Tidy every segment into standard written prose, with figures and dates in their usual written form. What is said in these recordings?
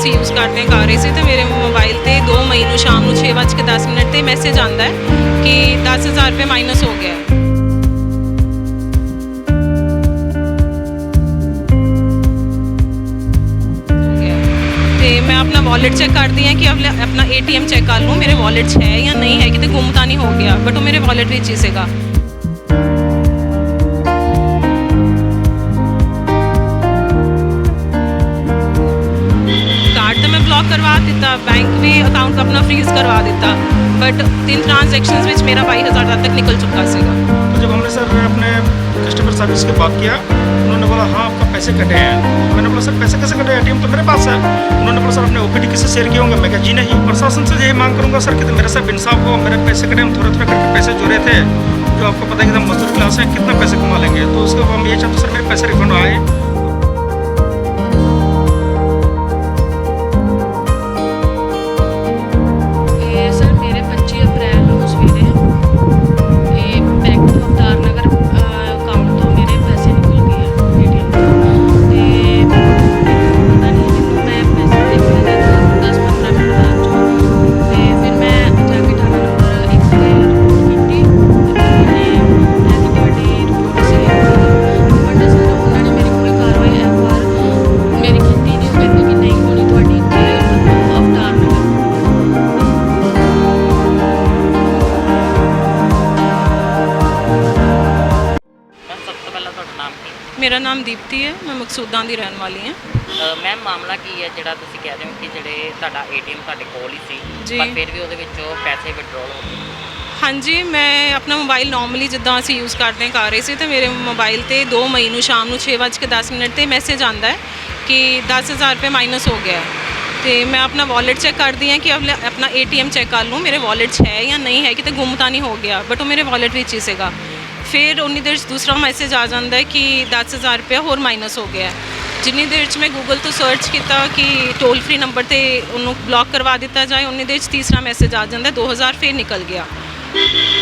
ਅਸੀਂ ਯੂਜ਼ ਕਰਦੇ ਕਰ ਰਹੇ ਸੀ ਤੇ ਮੇਰੇ ਮੋਬਾਈਲ ਤੇ 2 ਮਈ ਨੂੰ ਸ਼ਾਮ ਨੂੰ 6:10 ਤੇ ਮੈਸੇਜ ਆਉਂਦਾ ਹੈ ਕਿ 10,000 ਰੁਪਏ ਮਾਈਨਸ ਹੋ ਗਿਆ ਹੈ। ਤੇ मैं अपना वॉलेट चेक करती हैं कि अपना ATM चेक कर लूँ मेरे वॉलेट 'ਚ है या नहीं है, कितने गुम तो नहीं हो गया, बट वो मेरे वॉलेट ਵਿੱਚ ਹੀ ਸੀਗਾ। कार्ड तो मैं ब्लॉक करवा दिता, बैंक भी अकाउंट अपना फ्रीज करवा दिता, बट 3 ट्रांजैक्शंस ਵਿੱਚ मेरा 22,000 तक निकल चुका सीगा। तो जब हमने सर अपने कस्टमर सर्विस के बात किया, उन्होंने बोला हाँ आपका पैसे कटे हैं। मैंने बोला सर पैसे कैसे कटे, ATM तो मेरे पास है। उन्होंने बोला सर अपने OPD किससे शेयर किए होंगे। मैं कहा जी नहीं। प्रशासन से यही मांग करूँगा सर कि मेरे साथ इंसाफ हो, मेरे पैसे कटे, हम थोड़े थोड़े करके पैसे जोड़े थे, जो आपको पता है कि हम मजदूर क्लास है, कितना पैसे कमा लेंगे। तो उसके बाद हम ये चाहते सर मेरे पैसे रिफंड आए। सर मेरे 25 अप्रैल ਨੂੰ ਸਵੇਰੇ ਇਹ ਬੈਂਕ ਤੋਂ ਅਵਤਾਰ ਨਗਰ ਅਕਾਊਂਟ ਤੋਂ ਮੇਰੇ ਪੈਸੇ ਨਿਕਲ ਗਏ ATM ਤੋਂ, ਤੇ ਪਤਾ ਨਹੀਂ ਮੈਨੂੰ ਮੈਂ ਪੈਸੇ ਦੇਖਦੇ 10-15 ਮਿੰਟ ਬਾਅਦ ਚੋਂ, ਤੇ ਫਿਰ ਮੈਂ ਜਾ ਕੇ ਥਾਣਾ ਨੰਬਰ 1 ਤੇ ਰਿਪੋਰਟ ਕੀਤੀ ਤੇ ਮੈਂ ਤੁਹਾਡੀ ਰਿਪੋਰਟ ਸੀ ਬਟ ਸਰ ਉਹਨਾਂ ਨੇ ਮੇਰੀ ਕੋਈ ਕਾਰਵਾਈ FR ਮੇਰੀ ਕੀਤੀ ਨਹੀਂ। ਉਹ ਕਹਿੰਦੇ ਕਿ ਨਹੀਂ ਹੋਣੀ ਤੁਹਾਡੀ ਤੇ ਅਵਤਾਰ ਨਗਰ। ਮੈਮ ਸਭ ਤੋਂ ਪਹਿਲਾਂ ਤੁਹਾਡਾ ਨਾਮ ਕੀ ਮੇਰਾ ਨਾਮ ਦੀਪਤੀ ਹੈ, ਮੈਂ ਮਕਸੂਦਾਂ ਦੀ ਰਹਿਣ ਵਾਲੀ ਹਾਂ। ਮੈਮ ਮਾਮਲਾ ਕੀ ਹੈ ਜਿਹੜਾ ਤੁਸੀਂ ਕਹਿ ਰਹੇ ਹੋ ਕਿ ਜਿਹੜੇ ਤੁਹਾਡਾ ATM ਤੁਹਾਡੇ ਕੋਲ ਹੀ ਸੀ ਜੀ। ਪਰ ਫਿਰ ਵੀ ਉਹਦੇ ਵਿੱਚੋਂ ਪੈਸੇ ਵਿਡਰੋਲ ਹੋ ਗਏ? ਹਾਂਜੀ, ਮੈਂ ਆਪਣਾ ਮੋਬਾਈਲ ਨੋਰਮਲੀ ਜਿੱਦਾਂ ਅਸੀਂ ਯੂਜ਼ ਕਰਦੇ ਕਰ ਰਹੇ ਸੀ ਤੇ ਮੇਰੇ ਮੋਬਾਈਲ ਤੇ 2 ਮਈ ਨੂੰ ਸ਼ਾਮ ਨੂੰ 6:10 ਤੇ ਮੈਸੇਜ ਆਉਂਦਾ ਹੈ ਕਿ 10,000 ਰੁਪਏ ਮਾਈਨਸ ਹੋ ਗਿਆ ਹੈ। ਤੇ ਮੈਂ ਆਪਣਾ ਵॉलेट ਚੈੱਕ ਕਰਦੀ ਹਾਂ ਕਿ ਆਪਣਾ ATM ਚੈੱਕ ਕਰ ਲੂੰ ਮੇਰੇ ਵॉलेट 'ਚ ਹੈ ਜਾਂ ਨਹੀਂ ਹੈ, ਕਿਤੇ ਗੁੰਮ ਤਾਂ ਨਹੀਂ ਹੋ ਗਿਆ, ਬਟ ਉਹ ਮੇਰੇ ਵॉलेट ਵਿੱਚ ਹੀ ਸੀਗਾ। ਫਿਰ ਉਨੀ ਦੇਰ 'ਚ ਦੂਸਰਾ ਮੈਸੇਜ ਆ ਜਾਂਦਾ ਹੈ ਕਿ 10,000 ਰੁਪਏ ਹੋਰ ਮਾਈਨਸ ਹੋ ਗਿਆ। ਜਿੰਨੀ ਦੇਰ 'ਚ ਮੈਂ ਗੂਗਲ ਤੋਂ ਸਰਚ ਕੀਤਾ ਕਿ ਟੋਲ ਫ੍ਰੀ ਨੰਬਰ ਤੇ ਉਹਨੂੰ ਬਲੌਕ ਕਰਵਾ ਦਿੱਤਾ ਜਾਏ, ਉਨੀ ਦੇਰ 'ਚ ਤੀਸਰਾ ਮੈਸੇਜ ਆ ਜਾਂਦਾ 2,000 ਫਿਰ ਨਿਕਲ ਗਿਆ।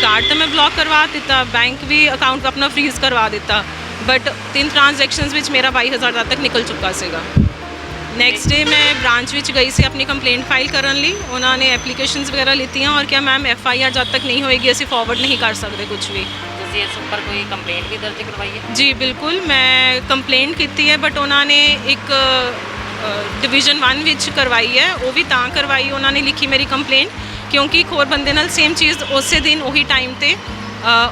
कार्ड तो मैं ब्लॉक करवा दिता, बैंक भी अकाउंट अपना फ्रीज करवा दिता, बट 3 ट्रांजैक्शंस ਵਿੱਚ ਮੇਰਾ 22,000 ਤੱਕ ਨਿਕਲ ਚੁੱਕਾ ਸੀਗਾ। ਨੈਕਸਟ ਡੇ ਮੈਂ ਬ੍ਰਾਂਚ ਵਿੱਚ ਗਈ ਸੀ ਆਪਣੀ ਕੰਪਲੇਂਟ ਫਾਈਲ ਕਰਨ ਲਈ। ਉਹਨਾਂ ਨੇ ਐਪਲੀਕੇਸ਼ਨਸ ਵਗੈਰਾ ਲਿੱਤੀਆਂ ਔਰ ਕਿਹਾ ਮੈਮ FIR ਜਦ ਤੱਕ ਨਹੀਂ ਹੋਏਗੀ ਅਸੀਂ ਫਾਰਵਰਡ ਨਹੀਂ ਕਰ ਸਕਦੇ ਕੁਝ ਵੀ। ਤੁਸੀਂ ਇਸ ਉੱਪਰ ਕੋਈ ਕੰਪਲੇਂਟ ਵੀ ਦਰਜ ਕਰਵਾਈ ਹੈ? ਜੀ ਬਿਲਕੁਲ, ਮੈਂ ਕੰਪਲੇਂਟ ਕੀਤੀ ਹੈ, ਬਟ ਉਹਨਾਂ ਨੇ ਇੱਕ ਡਿਵੀਜ਼ਨ 1 ਵਿੱਚ ਕਰਵਾਈ ਹੈ। ਉਹ ਵੀ ਤਾਂ ਕਰਵਾਈ, ਉਹਨਾਂ ਨੇ ਲਿਖੀ ਮੇਰੀ ਕੰਪਲੇਂਟ ਕਿਉਂਕਿ ਇੱਕ ਹੋਰ ਬੰਦੇ ਨਾਲ ਸੇਮ ਚੀਜ਼ ਉਸੇ ਦਿਨ ਉਹੀ ਟਾਈਮ ਤੇ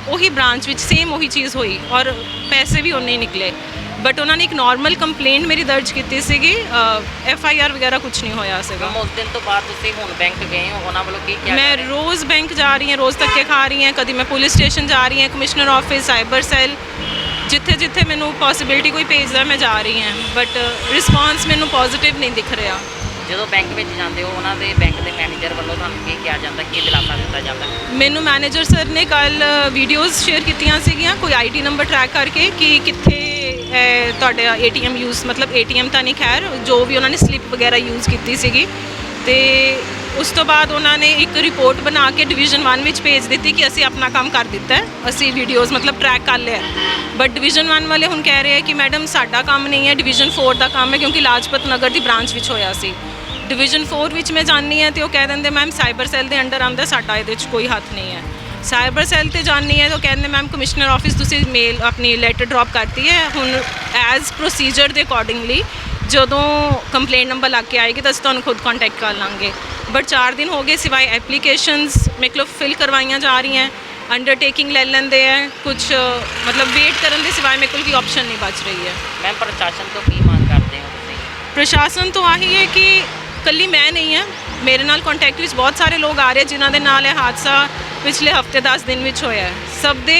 ਉਹੀ ਬ੍ਰਾਂਚ ਵਿੱਚ ਸੇਮ ਉਹੀ ਚੀਜ਼ ਹੋਈ ਔਰ ਪੈਸੇ ਵੀ ਉਨੇ ਹੀ ਨਿਕਲੇ। ਬਟ ਉਹਨਾਂ ਨੇ ਇੱਕ ਨਾਰਮਲ ਕੰਪਲੇਂਟ ਮੇਰੀ ਦਰਜ ਕੀਤੀ ਸੀਗੀ, FIR ਵਗੈਰਾ ਕੁਝ ਨਹੀਂ ਹੋਇਆ ਸੀਗਾ। ਉਸ ਦਿਨ ਤੋਂ ਬਾਅਦ ਤੁਸੀਂ ਹੁਣ ਬੈਂਕ ਗਏ ਹੋ, ਉਹਨਾਂ ਵੱਲੋਂ ਕੀ ਕਿਹਾ? ਮੈਂ ਰੋਜ਼ ਬੈਂਕ ਜਾ ਰਹੀ ਹਾਂ, ਰੋਜ਼ ਧੱਕੇ ਖਾ ਰਹੀ ਹਾਂ, ਕਦੀ ਮੈਂ ਪੁਲਿਸ ਸਟੇਸ਼ਨ ਜਾ ਰਹੀ ਹਾਂ, ਕਮਿਸ਼ਨਰ ਆਫਿਸ, ਸਾਈਬਰ ਸੈੱਲ, ਜਿੱਥੇ ਜਿੱਥੇ ਮੈਨੂੰ ਪੋਸੀਬਿਲਿਟੀ ਕੋਈ ਭੇਜਦਾ ਮੈਂ ਜਾ ਰਹੀ ਹਾਂ, ਬਟ ਰਿਸਪੌਂਸ ਮੈਨੂੰ ਪੋਜ਼ਿਟਿਵ ਨਹੀਂ ਦਿਖ ਰਿਹਾ। ਜਦੋਂ ਬੈਂਕ ਵਿੱਚ ਜਾਂਦੇ ਹੋ ਉਹਨਾਂ ਦੇ ਬੈਂਕ ਦੇ ਮੈਨੇਜਰ ਵੱਲੋਂ ਤੁਹਾਨੂੰ ਕੀ ਕਿਹਾ ਜਾਂਦਾ, ਕੀ ਦਿਲਾਸਾ ਦਿੱਤਾ ਜਾਂਦਾ? ਮੈਨੂੰ ਮੈਨੇਜਰ ਸਰ ਨੇ ਕੱਲ ਵੀਡੀਓਜ਼ ਸ਼ੇਅਰ ਕੀਤੀਆਂ ਸੀਗੀਆਂ ਕੋਈ ID ਨੰਬਰ ਟਰੈਕ ਕਰਕੇ ਕਿ ਕਿੱਥੇ ਤੁਹਾਡਾ ATM ਯੂਜ਼, ਮਤਲਬ ATM ਤਾਂ ਨਹੀਂ ਖੈਰ, ਜੋ ਵੀ ਉਹਨਾਂ ਨੇ ਸਲਿੱਪ ਵਗੈਰਾ ਯੂਜ਼ ਕੀਤੀ ਸੀਗੀ। ਤੇ ਉਸ ਤੋਂ ਬਾਅਦ ਉਹਨਾਂ ਨੇ ਇੱਕ ਰਿਪੋਰਟ ਬਣਾ ਕੇ ਡਿਵੀਜ਼ਨ 1 ਵਿੱਚ ਭੇਜ ਦਿੱਤੀ ਕਿ ਅਸੀਂ ਆਪਣਾ ਕੰਮ ਕਰ ਦਿੱਤਾ ਹੈ, ਅਸੀਂ ਵੀਡੀਓਜ਼ ਮਤਲਬ ਟਰੈਕ ਕਰ ਲਿਆ। ਬਟ ਡਿਵੀਜ਼ਨ 1 ਵਾਲੇ ਹੁਣ ਕਹਿ ਰਹੇ ਆ ਕਿ ਮੈਡਮ ਸਾਡਾ ਕੰਮ ਨਹੀਂ ਹੈ, ਡਿਵੀਜ਼ਨ 4 ਦਾ ਕੰਮ ਹੈ ਕਿਉਂਕਿ ਲਾਜਪਤ ਨਗਰ ਦੀ ਬ੍ਰਾਂਚ ਵਿੱਚ ਹੋਇਆ ਸੀ। ਡਿਵੀਜ਼ਨ 4 ਵਿੱਚ ਮੈਂ ਜਾਂਦੀ ਹਾਂ ਤੇ ਉਹ ਕਹਿ ਦਿੰਦੇ ਮੈਮ ਸਾਈਬਰ ਸੈੱਲ ਦੇ ਅੰਡਰ ਆਉਂਦਾ, ਸਾਡਾ ਇਹਦੇ 'ਚ ਕੋਈ ਹੱਥ ਨਹੀਂ ਹੈ। ਸਾਈਬਰ ਸੈੱਲ ਤੇ ਜਾਂਦੀ ਹੈ ਤਾਂ ਕਹਿੰਦੇ ਮੈਮ ਕਮਿਸ਼ਨਰ ਆਫਿਸ ਤੁਸੀਂ ਮੇਲ ਆਪਣੀ ਲੈਟਰ ਡ੍ਰੌਪ ਕਰਤੀ ਹੈ, ਹੁਣ ਐਜ਼ ਪ੍ਰੋਸੀਜਰ ਦੇ ਅਕੋਰਡਿੰਗਲੀ ਜਦੋਂ ਕੰਪਲੇਂਟ ਨੰਬਰ ਲੱਗ ਕੇ ਆਏਗੀ ਤਾਂ ਅਸੀਂ ਤੁਹਾਨੂੰ ਖੁਦ ਕੰਟੈਕਟ ਕਰ ਲਾਂਗੇ। ਬਟ 4 ਦਿਨ ਹੋ ਗਏ, ਸਿਵਾਏ ਐਪਲੀਕੇਸ਼ਨਸ ਮੇਰੇ ਕੋਲ ਫਿਲ ਕਰਵਾਈਆਂ ਜਾ ਰਹੀਆਂ, ਅੰਡਰਟੇਕਿੰਗ ਲੈ ਲੈਂਦੇ ਹੈ ਕੁਝ, ਮਤਲਬ ਵੇਟ ਕਰਨ ਦੇ ਸਿਵਾਏ ਮੇਰੇ ਕੋਲ ਕੋਈ ਆਪਸ਼ਨ ਨਹੀਂ ਬਚ ਰਹੀ ਹੈ। ਮੈਮ ਪ੍ਰਸ਼ਾਸਨ ਤੋਂ ਕੀ ਮੰਗ ਕਰਦੇ ਹੋ ਤੁਸੀਂ? ਪ੍ਰਸ਼ਾਸਨ ਤੋਂ ਆਹੀ ਹੈ ਕਿ ਇਕੱਲੀ ਮੈਂ ਨਹੀਂ ਹਾਂ, ਮੇਰੇ ਨਾਲ ਕੰਟੈਕਟ ਵਿੱਚ ਬਹੁਤ ਸਾਰੇ ਲੋਕ ਆ ਰਹੇ ਜਿਨ੍ਹਾਂ ਦੇ ਨਾਲ ਇਹ ਹਾਦਸਾ ਪਿਛਲੇ ਹਫਤੇ 10 ਦਿਨ ਵਿੱਚ ਹੋਇਆ ਹੈ। ਸਭ ਦੇ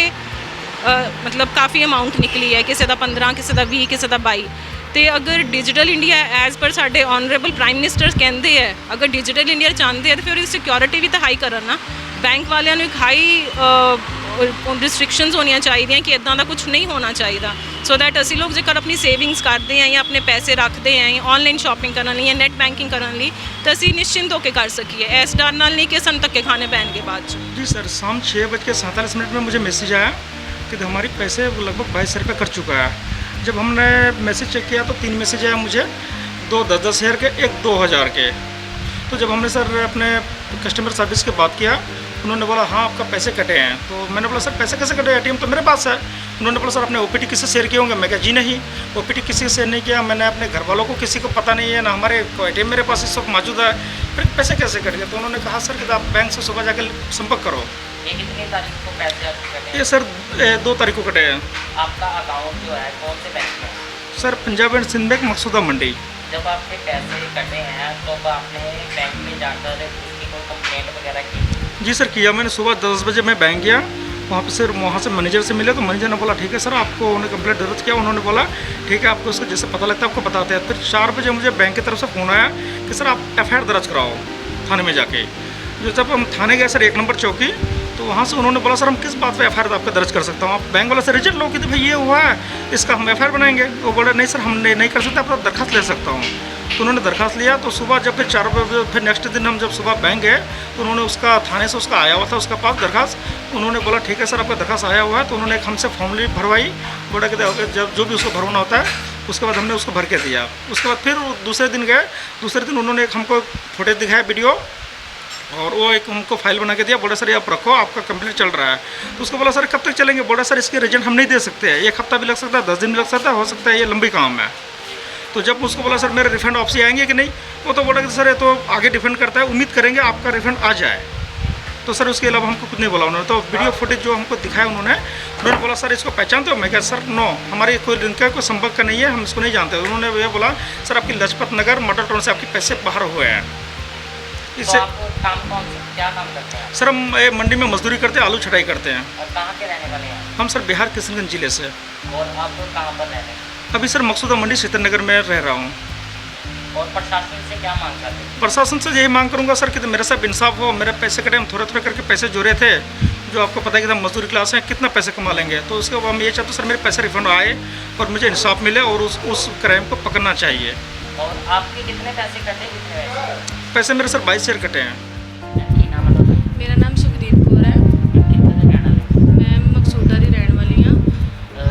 ਮਤਲਬ ਕਾਫੀ ਅਮਾਊਂਟ ਨਿਕਲੀ ਹੈ, ਕਿਸੇ ਦਾ 15, ਕਿਸੇ ਦਾ 20, ਕਿਸੇ ਦਾ 22। ਤੇ ਅਗਰ ਡਿਜੀਟਲ ਇੰਡੀਆ ਐਜ਼ ਪਰ ਸਾਡੇ ਆਨਰੇਬਲ ਪ੍ਰਾਈਮ ਮਿਨਿਸਟਰ ਕਹਿੰਦੇ ਹੈ, ਅਗਰ ਡਿਜੀਟਲ ਇੰਡੀਆ ਚਾਹੁੰਦੇ ਹੈ ਤਾਂ ਫਿਰ ਉਹਦੀ ਸਿਕਿਉਰਿਟੀ ਵੀ ਤਾਂ ਹਾਈ ਕਰਨ ਨਾ। ਬੈਂਕ ਵਾਲਿਆਂ ਨੂੰ ਇੱਕ ਹਾਈ ਰਿਸਟ੍ਰਿਕਸ਼ਨਸ ਹੋਣੀਆਂ ਚਾਹੀਦੀਆਂ ਕਿ ਇੱਦਾਂ ਦਾ ਕੁਝ ਨਹੀਂ ਹੋਣਾ ਚਾਹੀਦਾ, ਸੋ ਦੈਟ ਅਸੀਂ ਲੋਕ ਜੇਕਰ ਆਪਣੀ ਸੇਵਿੰਗਸ ਕਰਦੇ ਹਾਂ ਜਾਂ ਆਪਣੇ ਪੈਸੇ ਰੱਖਦੇ ਹਾਂ ਜਾਂ ਆਨਲਾਈਨ ਸ਼ਾਪਿੰਗ ਕਰਨ ਲਈ ਜਾਂ ਨੈਟ ਬੈਂਕਿੰਗ ਕਰਨ ਲਈ ਤਾਂ ਅਸੀਂ ਨਿਸ਼ਚਿੰਤ ਹੋ ਕੇ ਕਰ ਸਕੀਏ, ਇਸ ਡਰ ਨਾਲ नहीं कि सन धक्के खाने पैणगे बाद। जी सर, शाम 6:47 में मुझे मैसेज आया कि हमारे पैसे लगभग 22 रुपये कट चुका है। जब हमने मैसेज चेक किया तो 3 मैसेज आया मुझे दो 10,000 के, एक 2,000 के। तो जब हमने सर अपने कस्टमर सर्विस के बात किया, उन्होंने बोला हाँ आपका पैसे कटे हैं। तो मैंने बोला सर पैसे कैसे कटे, एटीएम तो मेरे पास है। उन्होंने बोला सर आपने ओपीटी किससे शेयर किए होंगे। मैं कहा जी नहीं, ओपीटी किसी से शेयर नहीं किया, मैंने अपने घर वालों को किसी को पता नहीं है, ना हमारे एटीएम मेरे पास इस वक्त मौजूद है। फिर पैसे कैसे कट गए। तो उन्होंने कहा सर कि आप बैंक से सुबह जाकर संपर्क करो। ये कितनी तारीख को पैसे आपके कटे? ये सर 2 तारीख को कटे हैं। आपका अकाउंट जो है कौन से बैंक में है? Sir Punjab and Sind bank, Maqsuda Mandi. जब आपके पैसे कटे हैं तो आपने बैंक में जाकर उसकी कोई कंप्लेंट वगैरह की? जी सर किया मैंने। सुबह 10 बजे मैं बैंक गया, वहाँ से मैनेजर से मिले। तो मैनेजर ने बोला ठीक है सर, आपको उन्होंने कंप्लेंट दर्ज किया। उन्होंने बोला ठीक है, आपको उसको जैसे पता लगता है आपको बताते हैं। फिर 4 बजे मुझे बैंक की तरफ से फ़ोन आया कि सर आप FIR दर्ज कराओ थाने में जाके। जो जब हम थाने गए सर 1 नंबर चौकी, तो वहाँ से उन्होंने बोला सर हम किस बात पे FIR आपका दर्ज कर सकता हूँ। आप बैंक वाला से रिजल्ट लो कि भाई ये हुआ है, इसका हम FIR बनाएंगे। वो बोला नहीं सर हम नहीं कर सकते, आप दरखास्त ले सकता हूँ। तो उन्होंने दरखास्त लिया। तो सुबह जब फिर 4 बजे फिर नेक्स्ट दिन हम जब सुबह बैंक गए, तो उन्होंने उसका थाने से उसका आया हुआ था उसका पास दरखास्त। उन्होंने बोला ठीक है सर आपका दरखास्त आया हुआ है। तो उन्होंने एक हमसे फॉर्मली भरवाई, बोला कि जब जो भी उसको भरवाना होता है उसके बाद हमने उसको भर के दिया। उसके बाद फिर दूसरे दिन गए, दूसरे दिन उन्होंने एक हमको फुटेज दिखाया वीडियो, और वो एक हमको फाइल बना के दिया। बोला सर ये आप रखो, आपका कंप्लीट चल रहा है। तो उसको बोला सर कब तक चलेंगे। बोला सर इसके रिजल्ट हम नहीं दे सकते हैं, 1 हफ्ता भी लग सकता है, 10 दिन भी लग सकता है, हो सकता है ये लंबी काम है। तो जब उसको बोला सर मेरे रिफंड वापसी आएंगे कि नहीं, वो तो बोला कि सर ये तो आगे डिफेंड करता है, उम्मीद करेंगे आपका रिफंड आ जाए। तो सर उसके अलावा हमको कुछ नहीं बोला उन्होंने। तो वीडियो फुटेज जो हमको दिखाया उन्होंने बोला सर इसको पहचानते हो। मैं कहा सर नो, हमारे कोई इनका कोई संपर्क का नहीं है, हम इसको नहीं जानते। उन्होंने ये बोला सर आपकी लजपत नगर मॉडल टाउन से आपके पैसे बाहर हुए हैं। तो आप काम कौन सा क्या काम करते हैं? सर हम मंडी में मजदूरी करते हैं, आलू छटाई करते हैं। और कहाँ के रहने वाले हैं? हम सर बिहार किशनगंज जिले से। और आप कहाँ पर रह रहे हैं? अभी सर मकसूदा मंडी सीतानगर में रह रहा हूँ। और प्रशासन से क्या मांग करते हैं? प्रशासन से यही मांग करूँगा सर कि मेरे साथ इंसाफ हो, मेरे पैसे कटे। हम थोड़े थोड़े करके पैसे जोड़े थे, जो आपको पता है कि हम मजदूरी क्लास हैं, कितना पैसे कमा लेंगे। तो उसके बाद हम ये चाहते सर मेरे पैसे रिफंड आए और मुझे इंसाफ मिले और उस क्राइम को पकड़ना चाहिए। और आपके कितने पैसे कटे? कितने पैसे मेरे सर 22,000 कटे हैं। की नाम है ਤੁਹਾਡਾ? ਮੇਰਾ ਨਾਮ ਸੁਖਦੀਪ ਕੌਰ ਹੈ। ਕਿੱਥੇ ਦੇ ਰਹਿਣ ਵਾਲੇ? ਮੈਂ ਮਕਸੂਦਾ ਦੀ ਰਹਿਣ ਵਾਲੀ ਹਾਂ।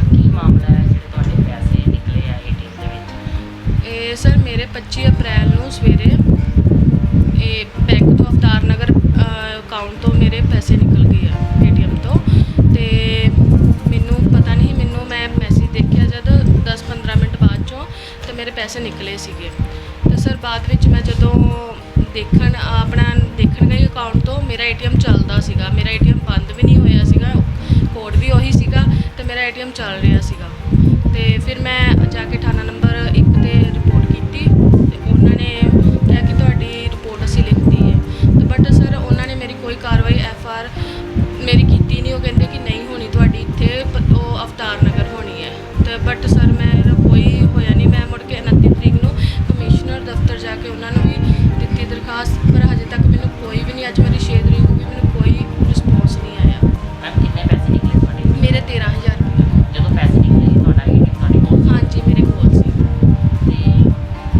ਕੀ ਮਾਮਲਾ ਹੈ ਜਿਹੜੇ ਤੁਹਾਡੇ ਪੈਸੇ ਨਿਕਲੇ ਆ ATM ਦੇ ਵਿੱਚ? ਇਹ ਸਰ ਮੇਰੇ 25 ਅਪ੍ਰੈਲ ਨੂੰ ਸਵੇਰੇ ਇਹ ਬੈਂਕ ਤੋਂ ਅਵਤਾਰ ਨਗਰ ਅਕਾਊਂਟ ਤੋਂ ਮੇਰੇ ਪੈਸੇ ਨਿਕਲ ਗਏ ਆ ATM ਤੋਂ। ਤੇ ਮੈਨੂੰ ਪਤਾ ਨਹੀਂ, ਮੈਂ ਮੈਸੇਜ ਦੇਖਿਆ ਜਦ 10-15 ਮਿੰਟ ਬਾਅਦ ਚੋਂ, ਤੇ ਮੇਰੇ ਪੈਸੇ ਨਿਕਲੇ ਸੀਗੇ। ਤੇ ਸਰ ਬਾਅਦ ਵਿੱਚ ਮੈਂ ਜਦੋਂ ਦੇਖਣ ਗਈ ਅਕਾਊਂਟ ਤੋਂ, ਮੇਰਾ ATM ਚੱਲਦਾ ਸੀਗਾ, ਮੇਰਾ ATM ਬੰਦ ਵੀ ਨਹੀਂ ਹੋਇਆ ਸੀਗਾ, ਕੋਡ ਵੀ ਉਹੀ ਸੀਗਾ ਤੇ ਮੇਰਾ ATM ਚੱਲ ਰਿਹਾ ਸੀਗਾ। ਤੇ ਫਿਰ ਮੈਂ ਜਾ ਕੇ ਥਾਣਾ ਨੰਬਰ 1 ਤੇ ਰਿਪੋਰਟ ਕੀਤੀ ਤੇ ਉਹਨਾਂ ਨੇ ਕਿਹਾ ਕਿ ਤੁਹਾਡੀ ਰਿਪੋਰਟ ਅਸੀਂ ਲਿਖਤੀ ਹੈ। ਤੇ ਬਟ ਸਰ ਉਹਨਾਂ ਨੇ ਮੇਰੀ ਕੋਈ ਕਾਰਵਾਈ FIR ਮੇਰੀ ਕੀਤੀ ਨਹੀਂ। ਉਹ ਕਹਿੰਦੇ ਕਿ ਨਹੀਂ ਹੋਣੀ ਤੁਹਾਡੀ ਇੱਥੇ, ਉਹ ਅਵਤਾਰ ਨਗਰ ਹੋਣੀ ਹੈ। ਤੇ ਬਟ ਸਰ ਮੇਰਾ ਕੋਈ ਹੋਇਆ ਨਹੀਂ। ਮੈਂ ਮੁੜ ਕੇ 29 ਤਰੀਕ ਨੂੰ ਕਮਿਸ਼ਨਰ ਦਫ਼ਤਰ ਜਾ ਕੇ ਉਹਨਾਂ ਨੂੰ ਵੀ ਦਿੱਤੀ ਦਰਖਾਸਤ, ਪਰ ਹਜੇ ਤੱਕ ਮੈਨੂੰ ਕੋਈ ਵੀ ਨਹੀਂ, ਅੱਜ ਮੇਰੀ 6 ਤਰੀਕ ਹੋ ਗਈ, ਮੈਨੂੰ ਕੋਈ ਰਿਸਪੌਂਸ ਨਹੀਂ ਆਇਆ। ਮੈਮ ਕਿੰਨੇ ਪੈਸੇ ਨਿਕਲੇ ਤੁਹਾਡੇ? ਮੇਰੇ 13,000 ਰੁਪਏ। ਜਦੋਂ ਪੈਸੇ ਨਿਕਲੇ ਸੀ ਤੁਹਾਡਾ ATM ਤੁਹਾਡੇ ਕੋਲ? ਹਾਂਜੀ ਮੇਰੇ ਕੋਲ ਸੀ ਤੇ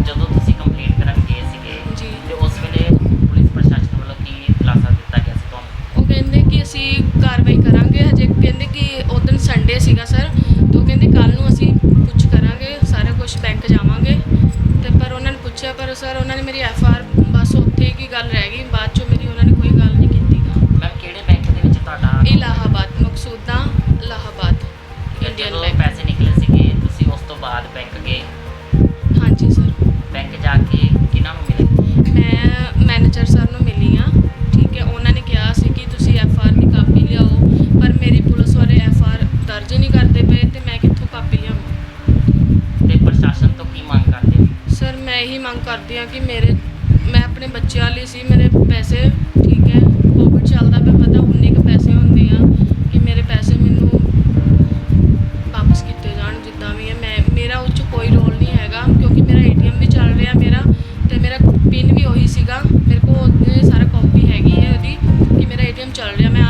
ਜਦੋਂ ਤੁਸੀਂ ਕੰਪਲੀਟ ਕਰਨ ਗਏ ਸੀਗੇ ਜੀ। ਤੇ ਉਸ ਵੇਲੇ ਪੁਲਿਸ ਪ੍ਰਸ਼ਾਸਨ ਵੱਲੋਂ ਕੀ ਖੁਲਾਸਾ ਦਿੱਤਾ ਗਿਆ ਸੀ ਤੁਹਾਨੂੰ? ਉਹ ਕਹਿੰਦੇ ਕਿ ਅਸੀਂ ਕਾਰਵਾਈ ਕਰਾਂਗੇ। ਹਜੇ ਕਹਿੰਦੇ ਕਿ ਉਸ ਦਿਨ ਸੰਡੇ ਸੀਗਾ ਸਰ, ਤੇ ਉਹ ਕਹਿੰਦੇ ਕੱਲ੍ਹ ਨੂੰ ਅਸੀਂ ਕੁਛ ਕਰਾਂਗੇ, ਸਾਰਾ ਕੁਛ ਬੈਂਕ ਜਾਵਾਂਗੇ। ਤੇ ਪਰ ਉਹਨਾਂ ਨੇ ਪੁੱਛਿਆ, ਪਰ ਸਰ ਉਹਨਾਂ ਨੇ ਮੇਰੀ FIR ਬਸ ਉੱਥੇ ਕੀ ਗੱਲ ਰਹਿ ਗਈ, ਬਾਅਦ 'ਚੋਂ ਮੇਰੀ ਉਹਨਾਂ ਨੇ ਕੋਈ ਗੱਲ ਨਹੀਂ ਕੀਤੀ ਗਾ। ਮੈਮ ਕਿਹੜੇ ਬੈਂਕ ਦੇ ਵਿੱਚ ਤੁਹਾਡਾ? ਇਲਾਹਾਬਾਦ, ਮਕਸੂਦਾ ਇਲਾਹਾਬਾਦ ਇੰਡੀਅਨ ਜਦੋਂ ਬੈਂਕ। ਪੈਸੇ ਨਿਕਲੇ ਸੀਗੇ ਤੁਸੀਂ ਉਸ ਤੋਂ ਬਾਅਦ ਬੈਂਕ ਗਏ? ਹਾਂਜੀ ਸਰ। ਬੈਂਕ ਜਾ ਕੇ ਕਿਹਨਾਂ ਨੂੰ ਮਿਲੇ? ਮੈਂ ਮੈਨੇਜਰ ਸਰ ਨੂੰ ਮਿਲੀ ਹਾਂ, ਠੀਕ ਹੈ। ਉਹਨਾਂ ਨੇ ਕਿਹਾ ਸੀ ਕਿ ਤੁਸੀਂ FIR ਦੀ ਕਾਪੀ ਲਿਆਓ, ਪਰ ਮੇਰੀ ਪੁਲਿਸ ਵਾਲੇ FIR ਦਰਜ ਹੀ ਨਹੀਂ ਕਰਦੇ ਪਏ, ਤੇ ਮੈਂ ਕਿੱਥੋਂ ਕਾਪੀ ਲਿਆਵਾਂ। ਤੇ ਪ੍ਰਸ਼ਾਸਨ ਤੋਂ ਕੀ ਮੰਗ ਕਰਦੇ ਹੋ? ਸਰ ਮੈਂ ਇਹੀ ਮੰਗ ਕਰਦੀ ਹਾਂ ਕਿ ਮੈਂ ਆਪਣੇ ਬੱਚਿਆਂ ਲਈ ਸੀ ਮੇਰੇ ਪੈਸੇ, ਠੀਕ ਹੈ। ਕੋਵਿਡ ਚੱਲਦਾ ਪਿਆ, ਪਤਾ ਉਨੇ ਕੁ ਪੈਸੇ ਹੁੰਦੇ ਆ ਕਿ ਮੇਰੇ ਪੈਸੇ ਮੈਨੂੰ ਵਾਪਸ ਕੀਤੇ ਜਾਣ ਜਿੱਦਾਂ ਵੀ ਹੈ। ਮੇਰਾ ਉਹ 'ਚ ਕੋਈ ਰੋਲ ਨਹੀਂ ਹੈਗਾ, ਕਿਉਂਕਿ ਮੇਰਾ ATM ਵੀ ਚੱਲ ਰਿਹਾ ਮੇਰਾ, ਤੇ ਮੇਰਾ ਪਿਨ ਵੀ ਉਹੀ ਸੀਗਾ ਮੇਰੇ ਕੋਲ, ਸਾਰਾ ਕਾਪੀ ਹੈਗੀ ਹੈ ਉਹਦੀ ਕਿ ਮੇਰਾ ATM ਚੱਲ ਰਿਹਾ। ਮੈਂ